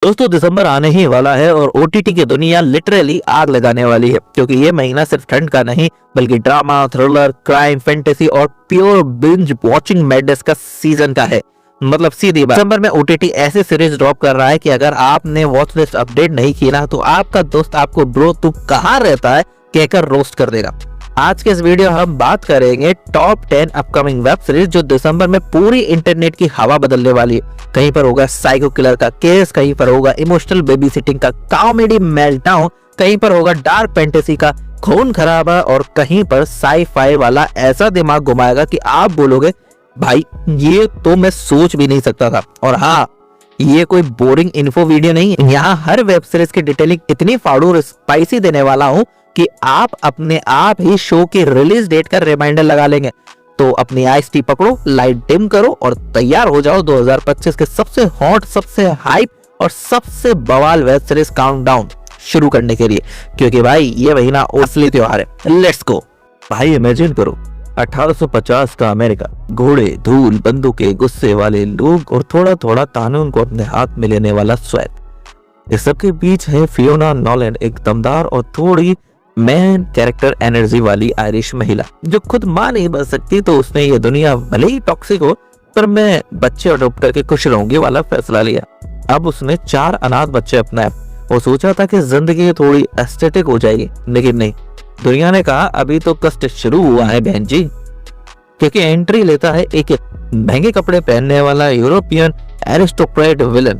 दोस्तों दिसंबर आने ही वाला है और ओटीटी की दुनिया लिटरली आग लगाने वाली है, क्योंकि ये महीना सिर्फ ठंड का नहीं बल्कि ड्रामा, थ्रिलर, क्राइम, फैंटेसी और प्योर बिंज वॉचिंग मैडनेस का सीजन का है। मतलब सीधी बात, दिसंबर में ओटीटी ऐसे सीरीज ड्रॉप कर रहा है कि अगर आपने वॉच लिस्ट अपडेट नहीं की ना तो आपका दोस्त आपको ब्रो तू कहाँ रहता है कहकर रोस्ट कर देगा। आज के इस वीडियो हम बात करेंगे टॉप 10 अपकमिंग वेब सीरीज जो दिसंबर में पूरी इंटरनेट की हवा बदलने वाली है। कहीं पर होगा साइको किलर का केस, कहीं पर होगा इमोशनल बेबी सिटिंग का कॉमेडी मेल्टडाउन, कहीं पर होगा डार्क फैंटेसी का खून खराबा और कहीं पर साई-फाई वाला ऐसा दिमाग घुमाएगा कि आप बोलोगे भाई ये तो मैं सोच भी नहीं सकता था। और हाँ, ये कोई बोरिंग इन्फो वीडियो नहीं है। यहाँ हर वेब सीरीज की डिटेलिंग इतनी फाड़ू और स्पाइसी देने वाला हूँ कि आप अपने आप ही शो की रिलीज डेट का रिमाइंडर लगा लेंगे। तो अपनी आइस टी पकड़ो, लाइट डिम करो और तैयार हो जाओ 2025 के सबसे हॉट, सबसे हाइप और सबसे बवाल वेब सीरीज काउंटडाउन शुरू करने के लिए, क्योंकि भाई ये महीना असली त्योहार है। Let's go. भाई इमेजिन करो 1850 का अमेरिका, घोड़े, धूल, बंदूकें, गुस्से वाले लोग और थोड़ा थोड़ा कानून को अपने हाथ में लेने वाला स्वैत। इस सबके बीच है फियोना नॉलन, एक दमदार और थोड़ी मैन कैरेक्टर एनर्जी वाली आयरिश महिला जो खुद मां नहीं बन सकती, तो उसने ये दुनिया भले ही टॉक्सिक हो पर मैं बच्चे अडॉप्ट करके खुश रहूंगी वाला फैसला लिया। अब उसने 4 अनाथ बच्चे अपनाए और सोचा था कि जिंदगी थोड़ी एस्थेटिक हो जाएगी, लेकिन नहीं, दुनिया ने कहा अभी तो कष्ट शुरू हुआ है बहन जी। क्योंकि एंट्री लेता है एक महंगे कपड़े पहनने वाला यूरोपियन एरिस्टोक्रेट विलन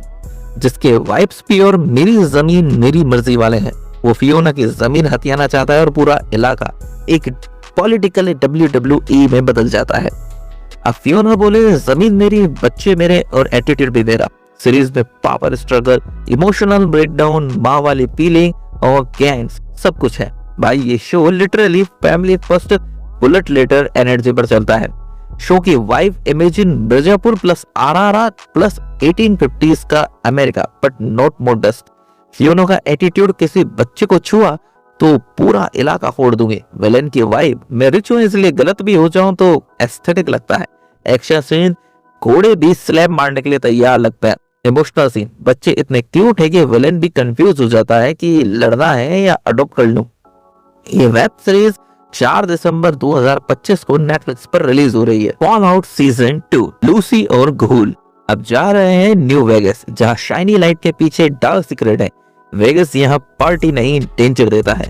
जिसके वाइब्स प्योर मेरी जमीन मेरी मर्जी वाले हैं। वो फियोना की जमीन हथियाना चाहता है और पूरा इलाका एक पॉलिटिकल WWE में बदल जाता है। अब फियोना बोले जमीन मेरी, बच्चे मेरे और एटीट्यूड भी मेरा। सीरीज में पावर स्ट्रगल, इमोशनल ब्रेकडाउन, माँ वाली फीलिंग और गैंग्स सब कुछ है। भाई ये show literally family first bullet letter energy पर चलता है। शो की vibe imagine Mirzapur plus RRR plus 1850s का America but not modest. Fiona का एटीट्यूड किसी बच्चे को छुआ तो पूरा इलाका फोड़ दूंगे। विलेन की वाइब मैं रिच हूं इसलिए गलत भी हो जाऊं तो एस्थेटिक लगता है। एक्शन सीन घोड़े भी स्लैम मारने के लिए तैयार लगता है। इमोशनल सीन बच्चे इतने क्यूट है कि विलेन भी कंफ्यूज हो जाता है कि लड़ना है या अडॉप्ट कर लूं। ये वेब सीरीज 4 दिसंबर 2025 को नेटफ्लिक्स पर रिलीज हो रही है। फॉलआउट सीजन 2 लूसी और घूल अब जा रहे हैं न्यू वेगस, जहां शाइनी लाइट के पीछे डार्क सीक्रेट है। वेगस यहाँ पार्टी नहीं डेंजर देता है।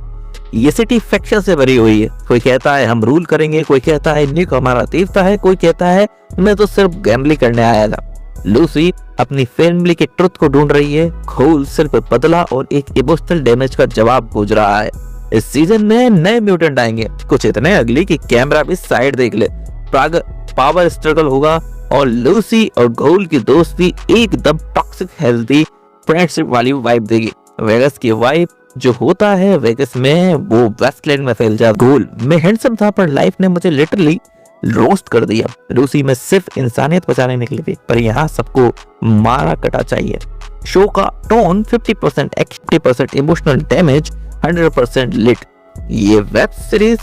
ये सिटी फैक्शन से भरी हुई है। कोई कहता है हम रूल करेंगे, कोई कहता है निक हमारा तीव्रता है, कोई कहता है मैं तो सिर्फ गैम्बलिंग करने आया था। लूसी अपनी फैमिली के ट्रुथ को ढूंढ रही है। घूल सिर्फ बदला और एक इमोशनल डैमेज का जवाब खोज रहा है। इस सीजन में नए म्यूटेंट आएंगे, कुछ इतने अगली कि कैमरा भी साइड देख ले। पावर स्ट्रगल होगा और लूसी और घोल की दोस्ती एकदम टॉक्सिक हेल्दी फ्रेंडशिप वाली वाइब देगी। वेगस की वाइब जो होता है वेगस में वो वेस्टलैंड में फैल जाता। घोल मैं हैंडसम था पर लाइफ ने मुझे लिटरली रोस्ट कर दिया। लूसी में सिर्फ इंसानियत बचाने निकली थी पर यहाँ सबको मारा कटा चाहिए। शो का टोन 50% 80% इमोशनल डैमेज, 100% लिट। ये वेब सीरीज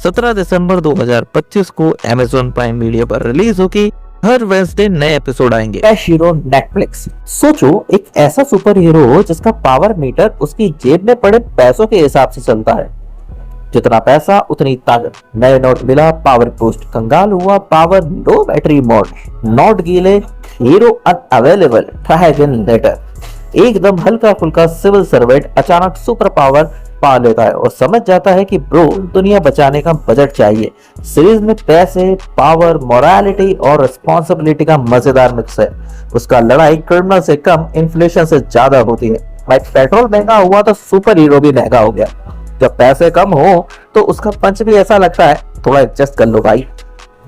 17 दिसंबर 2025 को अमेज़न प्राइम वीडियो पर रिलीज होगी। हर वेडनेसडे नए एपिसोड आएंगे। Hero Netflix. सोचो एक ऐसा सुपर हीरो जिसका पावर मीटर उसकी जेब में पड़े पैसों के हिसाब से चलता है। जितना पैसा उतनी ताकत। नए नोट मिला पावर बूस्ट, कंगाल हुआ पावर लो बैटरी मोड, नोट गीले hero unavailable, try again later. एकदम हल्का फुल्का सिविल सर्वेंट अचानक सुपर पावर पा लेता है और समझ जाता है कि ब्रो दुनिया बचाने का बजट चाहिए। सीरीज में पैसे, पावर, मोरालिटी और रिस्पॉन्सिबिलिटी का मजेदार मिक्स है। उसका लड़ाई क्रिमिनल से कम इन्फ्लेशन से ज्यादा होती है। भाई पेट्रोल महंगा हुआ तो सुपर हीरो भी महंगा हो गया। जब पैसे कम हो तो उसका पंच भी ऐसा लगता है थोड़ा एडजस्ट कर लो भाई।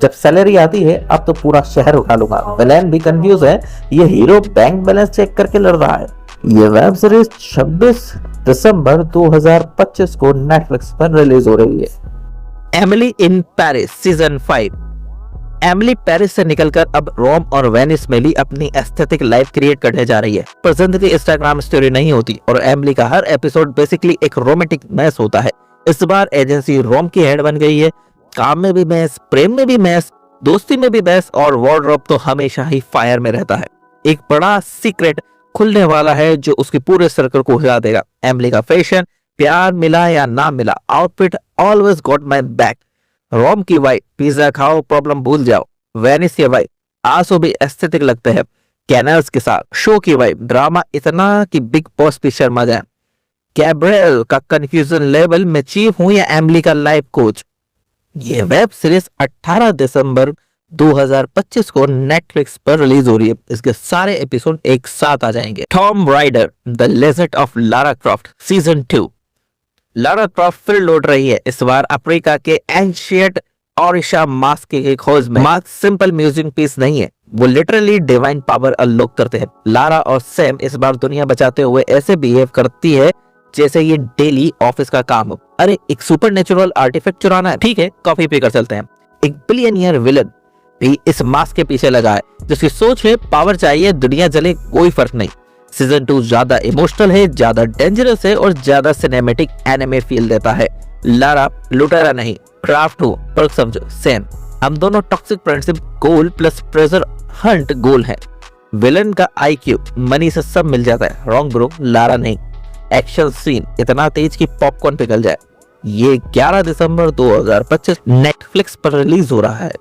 जब सैलरी आती है अब तो पूरा शहर उठा लूंगा। विलेन भी कंफ्यूज है, ये हीरो बैंक बैलेंस चेक करके लड़ रहा है। ये वेब सीरीज 26 दिसंबर 2025 को नेटफ्लिक्स पर रिलीज हो रही है। Emily in Paris season 5। Emily Paris से निकलकर अब रोम और वेनिस में भी अपनी एस्थेटिक लाइफ क्रिएट करने जा रही है। पर जिंदगी इंस्टाग्राम स्टोरी नहीं होती और एमिली का हर एपिसोड बेसिकली एक रोमांटिक मैस होता है। इस बार एजेंसी रोम की हेड बन गई है। काम में भी मैस, प्रेम में भी मैस, दोस्ती में भी मैस और वार्डरोब तो हमेशा ही फायर में रहता है। एक बड़ा सीक्रेट खुलने वाला है जो उसके पूरे सर्कल को हिला देगा। एमिली का फैशन, प्यार मिला या ना मिला, outfit always got my back. Rome की वाइफ, पिज्जा खाओ प्रॉब्लम भूल जाओ। वेनिस की वाइफ, आंसू भी एस्थेटिक लगते हैं कैनल्स के साथ। शो की वाइफ, ड्रामा इतना कि बिग बॉस भी शर्मा जाए। कैब्रियल का कंफ्यूजन लेवल, मैं चीफ हूं या एमिली का लाइफ कोच। ये वेब सीरीज 18 दिसंबर 2025 को नेटफ्लिक्स पर रिलीज हो रही है। इसके सारे एपिसोड एक साथ आ जाएंगे। Tom rider, the legend of Lara Croft season 2। Lara Croft फिर लौट रही है, इस बार अफ्रीका के एंशिएंट ओरिशा मास्क की खोज में। मास्क सिंपल म्यूजिक पीस नहीं है, वो लिटरली डिवाइन पावर अनलॉक करते हैं। लारा और सैम इस बार दुनिया बचाते हुए ऐसे बिहेव करती है जैसे ये डेली ऑफिस का काम हो। अरे एक सुपरनेचुरल आर्टिफैक्ट चुराना है, ठीक है कॉफी पी कर चलते हैं। एक बिलियनियर विलन भी इस मास्क के पीछे लगा है, जिसकी सोच है पावर चाहिए दुनिया जले कोई फर्क नहीं। सीजन 2 ज्यादा इमोशनल है, ज्यादा डेंजरस है और ज्यादा सिनेमैटिक एनिमे फील देता है। लारा लुटेरा नहीं, क्राफ्ट हो पर समझो सैम। हम दोनों टॉक्सिक फ्रेंडशिप गोल प्लस ट्रेजर हंट गोल है। विलन का आईक्यू मनी से सब मिल जाता है। रॉन्ग ब्रो, लारा नहीं। एक्शन सीन इतना तेज कि पॉपकॉर्न पिघल जाए। ये 11 दिसंबर 2025 नेटफ्लिक्स पर रिलीज हो रहा है।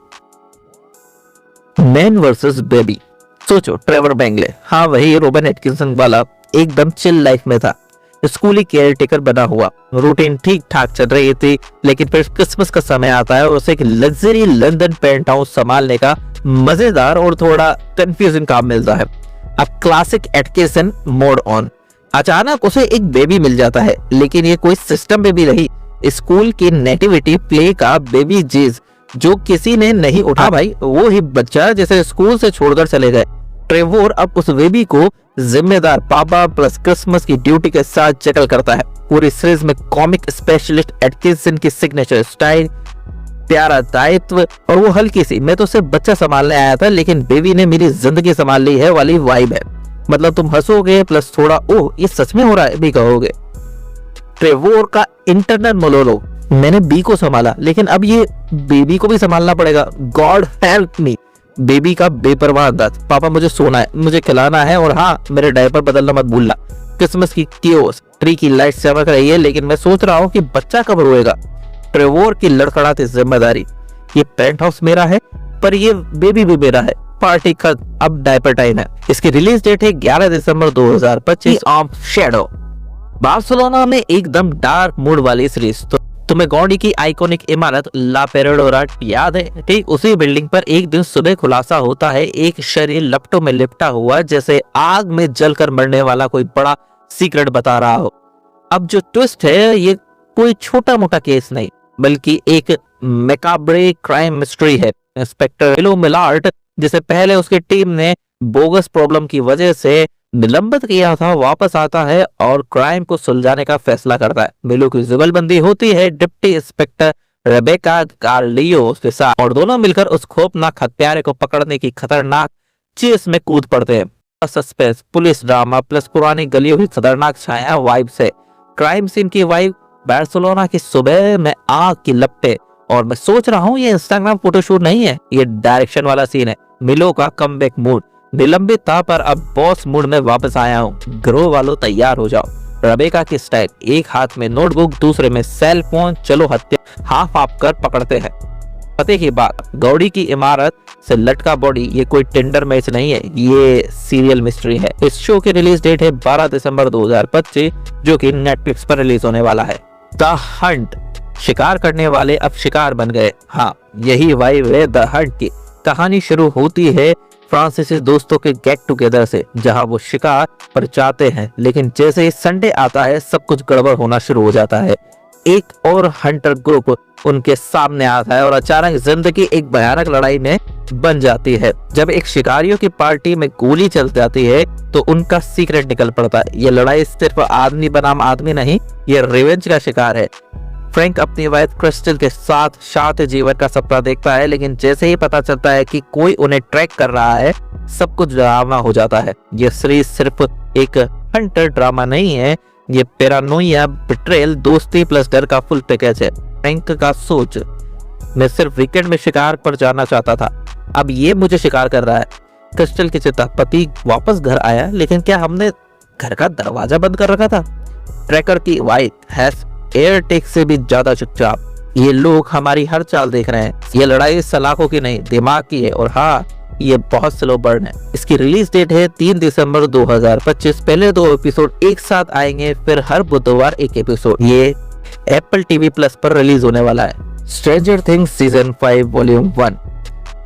Man versus baby. सोचो ट्रेवर बेंगले, हाँ वही रोबन एटकिंसन वाला, एकदम चिल लाइफ में था। स्कूली केयर टेकर बना हुआ, रूटीन ठीक ठाक चल रही थी, लेकिन फिर क्रिसमस का समय आता है और उसे एक लग्जरी लंदन पेंट हाउस संभालने का मजेदार और थोड़ा कंफ्यूजिंग काम मिलता है। अब क्लासिक एटकिंसन मोड ऑन। अचानक उसे एक बेबी मिल जाता है, लेकिन ये कोई सिस्टम बेबी नहीं, स्कूल की नेटिविटी प्ले का बेबी जीज जो किसी ने नहीं उठा। भाई वो ही बच्चा जिसे स्कूल से छोड़कर चले गए। ट्रेवोर अब उस बेबी को जिम्मेदार पापा प्लस क्रिसमस की ड्यूटी के साथ जटल करता है। पूरी सीरीज में कॉमिक स्पेशलिस्ट एटकिंसन की सिग्नेचर स्टाइल, प्यारा दायित्व और वो हल्की सी मैं तो सिर्फ बच्चा संभालने आया था लेकिन बेबी ने मेरी जिंदगी संभाल ली है वाली वाइब है। मतलब तुम हंसोगे प्लस थोड़ा ओह ये सच में हो रहा है भी कहोगे। ट्रेवोर का इंटरनल मोनोलॉग, मैंने बी को संभाला लेकिन अब ये बेबी को भी संभालना पड़ेगा, गॉड हेल्प मी। बेबी का बेपरवाह अंदाज, पापा मुझे सोना है, मुझे खिलाना है और हाँ मेरे डायपर बदलना मत भूलना। क्रिसमस की कियोस, ट्री की लाइट चमक रही है लेकिन मैं सोच रहा हूँ कि बच्चा कब रोएगा। ट्रेवोर की लड़खड़ाती जिम्मेदारी, ये पेंट हाउस मेरा है पर ये बेबी भी मेरा है, पार्टी खत्म, अब डायपर टाइम है। इसकी रिलीज डेट है 11 दिसंबर 2025 ऑफ शैडो। बार्सिलोना में एकदम डार्क मूड वाली सीरीज। तो तुम्हें गॉडी की आइकॉनिक इमारत ला पेरेडोरा याद है? ठीक उसी बिल्डिंग पर एक दिन सुबह खुलासा होता है एक शरीर लपटों में लिपटा हुआ जैसे आग में जलकर मरने वाला कोई बड़ा सीक्रेट बता रहा हो। अब जो ट्विस्ट है ये कोई छोटा मोटा केस नहीं बल्कि एक मैकाब्रे क्राइम मिस्ट्री है। इंस्पेक्टर विलो मिलार्ट जिसे पहले उसकी टीम ने बोगस प्रॉब्लम की वजह से निलंबित किया था वापस आता है और क्राइम को सुलझाने का फैसला करता है। मिलो की जुगलबंदी होती है डिप्टी इंस्पेक्टर रेबेका कार्लियो के साथ और दोनों मिलकर उस खौफनाक हत्यारे को पकड़ने की खतरनाक चेस में कूद पड़ते हैं। सस्पेंस, पुलिस ड्रामा प्लस पुरानी गलियों की खतरनाक छाया वाइब से क्राइम सीन की वाइब बार्सिलोना की सुबह में आग की लपटे। और मैं सोच रहा हूँ ये इंस्टाग्राम फोटोशूट नहीं है, ये डायरेक्शन वाला सीन है। मिलो का कमबैक मूड, निलंबित था पर अब बॉस मूड में वापस आया हूँ, ग्रो वालों तैयार हो जाओ। रेबेका की स्टाइल, एक हाथ में नोटबुक दूसरे में सेल फोन, चलो हत्या हाफ आप कर पकड़ते हैं। पते की बात, गौड़ी की इमारत से लटका बॉडी, ये कोई टेंडर मैच नहीं है, ये सीरियल मिस्ट्री है। इस शो की रिलीज डेट है 12 दिसंबर 2025 जो कि नेटफ्लिक्स पर रिलीज होने वाला है। द हंट, शिकार करने वाले अब शिकार बन गए। हाँ यही वाइब है द हंट की। कहानी शुरू होती है फ्रांसीसी दोस्तों के गेट टुगेदर से जहां वो शिकार पर जाते हैं, लेकिन जैसे ही संडे आता है सब कुछ गड़बड़ होना शुरू हो जाता है। एक और हंटर ग्रुप उनके सामने आता है और अचानक जिंदगी एक भयानक लड़ाई में बन जाती है। जब एक शिकारियों की पार्टी में गोली चल जाती है तो उनका सीक्रेट निकल पड़ता है। ये लड़ाई सिर्फ आदमी बनाम आदमी नहीं, ये रिवेंज का शिकार है। फ्रैंक अपनी वाइफ क्रिस्टल के साथ शांत जीवन का सपना देखता है, लेकिन जैसे ही पता चलता है कि कोई उन्हें ट्रैक कर रहा है सब कुछ डरावना हो जाता है। ये सीरीज सिर्फ एक हंटर ड्रामा नहीं है, ये पैरानोइया, बिट्रेल, दोस्ती प्लस डर का फुल पैकेज है। फ्रैंक का सोच, मैं सिर्फ वीकेंड में शिकार पर जाना चाहता था, अब ये मुझे शिकार कर रहा है। क्रिस्टल के चेता पति वापस घर आया, लेकिन क्या हमने घर का दरवाजा बंद कर रखा था? ट्रैकर की वाइफ हैस एयरटेक से भी ज्यादा चुपचाप। ये लोग हमारी हर चाल देख रहे हैं। ये लड़ाई सलाखों की नहीं, दिमाग की है। और हाँ, ये बहुत स्लो बर्न है। इसकी रिलीज डेट है 3 दिसंबर 2025। पहले 2 एपिसोड एक साथ आएंगे, फिर हर बुधवार एक एपिसोड। ये एप्पल टीवी प्लस पर रिलीज होने वाला है। Stranger things season 5 volume 1।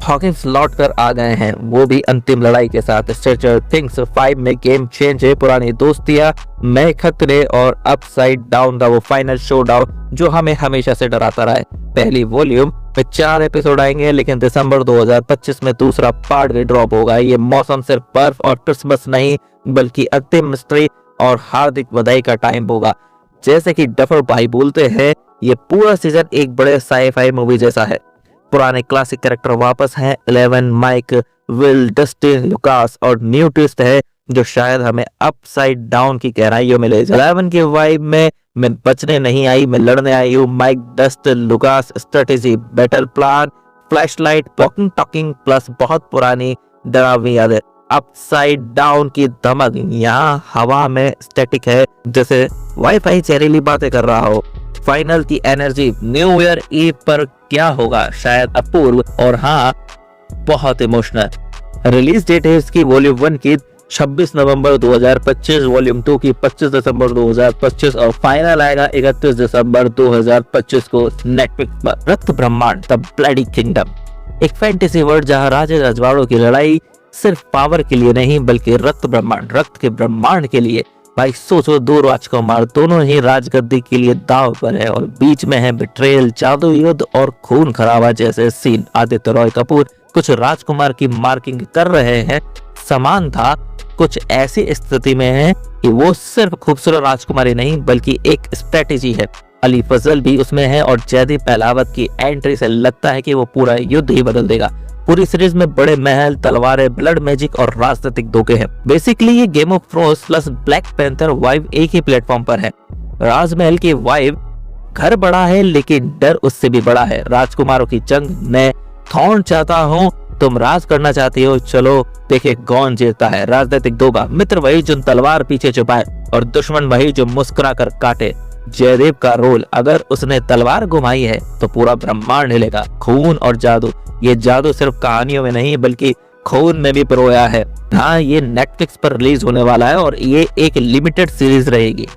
Hawkins लौट कर आ गए हैं, वो भी अंतिम लड़ाई के साथ। स्ट्रेंजर थिंग्स 5 में गेम चेंज है, पुरानी दोस्तियां, नए खतरे और अपसाइड डाउन का वो फाइनल शो डाउन जो हमें हमेशा से डराता रहा है। पहली वॉल्यूम में 4 एपिसोड आएंगे, लेकिन दिसंबर 2025 में दूसरा पार्ट भी ड्रॉप होगा। ये मौसम सिर्फ बर्फ और क्रिसमस नहीं, बल्कि अंतिम मिस्ट्री और हार्दिक बधाई का टाइम होगा। जैसे कि डफर भाई बोलते हैं, ये पूरा सीजन एक बड़े साई-फाई मूवी जैसा है। पुराने क्लासिक कैरेक्टर वापस हैं, 11, माइक, विल, डस्टिन, लुकास और न्यू ट्विस्ट है जो शायद हमें अपसाइड डाउन की गहराइयों में ले जाए। 11 के वाइब में मैं बचने नहीं आई, मैं लड़ने आई हूँ। Mike, dust, Lucas, strategy, battle plan, flashlight, walking talking plus बहुत पुरानी डरावनी यादें। अपसाइड डाउन की धमक यहाँ हवा में स्टैटिक है, जैसे वाईफाई जहरीली बातें कर रहा हो। फाइनल की एनर्जी न्यू ईयर ईव पर क्या होगा, शायद अपूर्व और हाँ बहुत इमोशनल। रिलीज डेट है इसकी वॉल्यूम 1 की 26 नवंबर 2025, वॉल्यूम 2 की 25 दिसंबर 2025 और फाइनल आएगा 31 दिसंबर 2025 को नेटफ्लिक्स पर। रक्त ब्रह्मांड द ब्लडी किंगडम, एक फैंटेसी वर्ल्ड जहां राजे रजवाड़ों की लड़ाई सिर्फ पावर के लिए नहीं, बल्कि रक्त ब्रह्मांड, रक्त के ब्रह्मांड के लिए। भाई सोचो, 2 राजकुमार दोनों ही राजगद्दी के लिए दाव पर है और बीच में है बिट्रेयल, जादू युद्ध और खून खराबा जैसे सीन। आदित्य रॉय कपूर कुछ राजकुमार की मार्किंग कर रहे हैं। समानता कुछ ऐसी स्थिति में है कि वो सिर्फ खूबसूरत राजकुमारी नहीं, बल्कि एक स्ट्रेटेजी है। अली फजल भी उसमें है और जयदीप पहलावत की एंट्री से लगता है कि वो पूरा युद्ध ही बदल देगा। पूरी सीरीज में बड़े महल, तलवारें, ब्लड मैजिक और राजनीतिक धोखे हैं। बेसिकली ये game of thrones plus black panther vibe एक ही प्लेटफॉर्म पर है। राजमहल की वाइब, घर बड़ा है लेकिन डर उससे भी बड़ा है। राजकुमारों की जंग, मैं थ्रोन चाहता हूँ, तुम राज करना चाहती हो, चलो देखे कौन जीतता है। राजनीतिक धोखा, मित्र वही जो तलवार पीछे छुपाए और दुश्मन वही जो मुस्कुरा कर काटे। जयदेव का रोल, अगर उसने तलवार घुमाई है तो पूरा ब्रह्मांड हिलेगा। खून और जादू, ये जादू सिर्फ कहानियों में नहीं बल्कि खून में भी पिरोया है। हाँ, ये नेटफ्लिक्स पर रिलीज होने वाला है और ये एक लिमिटेड सीरीज रहेगी।